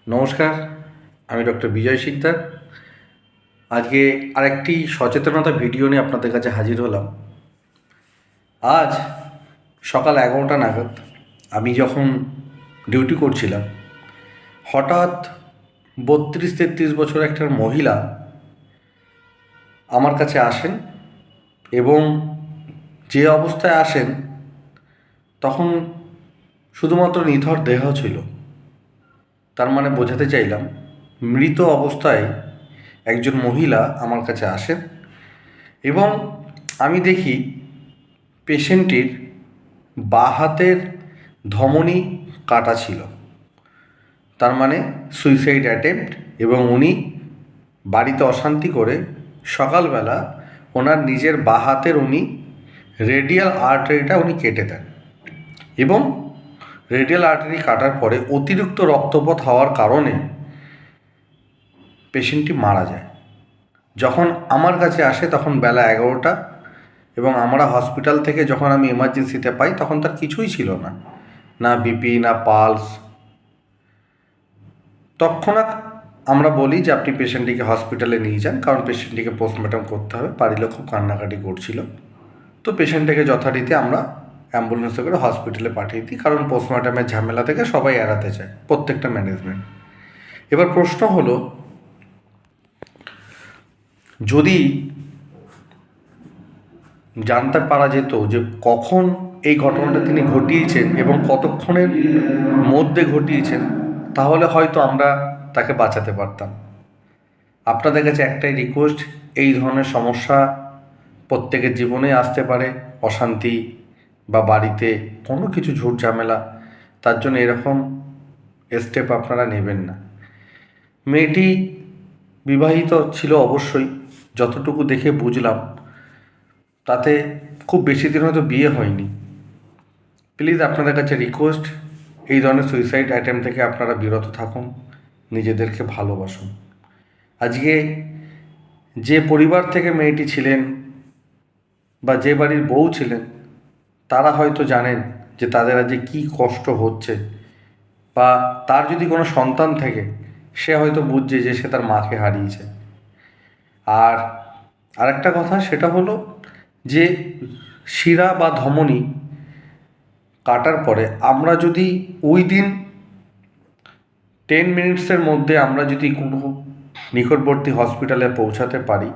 নমস্কার, আমি ডক্টর বিজয় শিকদার। আজকে আরেকটি সচেতনতা ভিডিও নিয়ে আপনাদের কাছে হাজির হলাম। আজ সকাল 11টা নাগাদ আমি যখন ডিউটি করছিলাম, হঠাৎ 32-33 বছর একটা মহিলা আমার কাছে আসেন এবং যে অবস্থায় আসেন তখন শুধুমাত্র নিথর দেহ ছিল। তার মানে বোঝাতে চাইলাম, মৃত অবস্থায় একজন মহিলা আমার কাছে আসেন এবং আমি দেখি পেশেন্টটির বাঁ হাতের ধমনী কাটা ছিল। তার মানে সুইসাইড অ্যাটেম্প্ট, এবং উনি বাড়িতে অশান্তি করে সকালবেলা ওনার নিজের বাঁ হাতের রেডিয়াল আর্টারিটা কেটে দেন এবং রেডিয়াল আর্টারি কাটার পরে অতিরিক্ত রক্তপাত হওয়ার কারণে পেশেন্টটি মারা যায়। যখন আমার কাছে আসে তখন বেলা 11টা, এবং আমরা হসপিটাল থেকে যখন আমি এমার্জেন্সিতে পাই তখন তার কিছুই ছিল না, না বিপি না পালস। তৎক্ষণাৎ আমরা বলি যে আপনি পেশেন্টটিকে হসপিটালে নিয়ে যান, কারণ পেশেন্টটিকে পোস্টমর্টম করতে হবে। বাড়ির লোক খুব কান্নাকাটি করছিল, তো পেশেন্টটাকে যথারীতি আমরা অ্যাম্বুলেন্সে করে হসপিটালে পাঠিয়ে দিই, কারণ পোস্টমর্টমের ঝামেলা থেকে সবাই এড়াতে চায়, প্রত্যেকটা ম্যানেজমেন্ট। এবার প্রশ্ন হলো, যদি জানতে পারা যেত যে কখন এই ঘটনাটা তিনি ঘটিয়েছেন এবং কতক্ষণের মধ্যে ঘটিয়েছেন, তাহলে হয়তো আমরা তাকে বাঁচাতে পারতাম। আপনাদের কাছে একটাই রিকোয়েস্ট, এই ধরনের সমস্যা প্রত্যেকের জীবনে আসতে পারে, অশান্তি বা বাড়িতে কোনো কিছু ঝুট ঝামেলা, তার জন্য এরকম স্টেপ আপনারা নেবেন না। মেয়েটি বিবাহিত ছিল অবশ্যই, যতটুকু দেখে বুঝলাম, তাতে খুব বেশি দিন হয়তো বিয়ে হয়নি। প্লিজ আপনাদের কাছে রিকোয়েস্ট, এই ধরনের সুইসাইড অ্যাটেম্প থেকে আপনারা বিরত থাকুন, নিজেদেরকে ভালোবাসুন। আজকে যে পরিবার থেকে মেয়েটি ছিলেন বা যে বাড়ির বউ ছিলেন, তারা হয়তো জানেন যে তাদের আজকে কী কষ্ট হচ্ছে, বা তার যদি কোনো সন্তান থাকে সে হয়তো বুঝছে যে সে তার মাকে হারিয়েছে। আর আরেকটা কথা, সেটা হলো যে শিরা বা ধমনী কাটার পরে আমরা যদি ওই দিন 10 মিনিটসের মধ্যে আমরা যদি কোনো নিকটবর্তী হসপিটালে পৌঁছাতে পারি,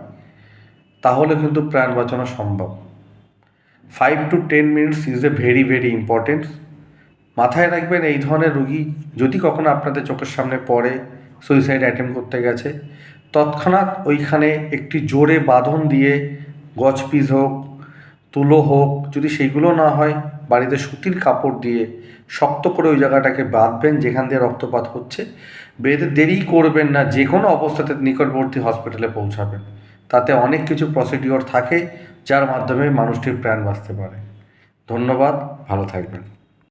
তাহলে কিন্তু প্রাণ বাঁচানো সম্ভব। 5 to 10 minutes is a very very important. মাথায় রাখবেন, এই ধরনের রুগী যদি কখনো আপনাদের চোখের সামনে পড়ে সুইসাইড অ্যাটেম্প করতে গেছে, তৎক্ষণাৎ ওইখানে একটি জোরে বাঁধন দিয়ে, গজপিস হোক, তুলো হোক, যদি সেইগুলো না হয় বাড়িতে সুতির কাপড় দিয়ে শক্ত করে ওই জায়গাটাকে বাঁধবেন যেখান দিয়ে রক্তপাত হচ্ছে। বেঁধে দেরি করবেন না, যে কোনো অবস্থাতে নিকটবর্তী হসপিটালে পৌঁছাবেন। তাতে অনেক কিছু প্রসিডিওর থাকে যার মাধ্যমে মানুষটির প্রাণ বাঁচতে পারে। ধন্যবাদ, ভালো থাকবেন।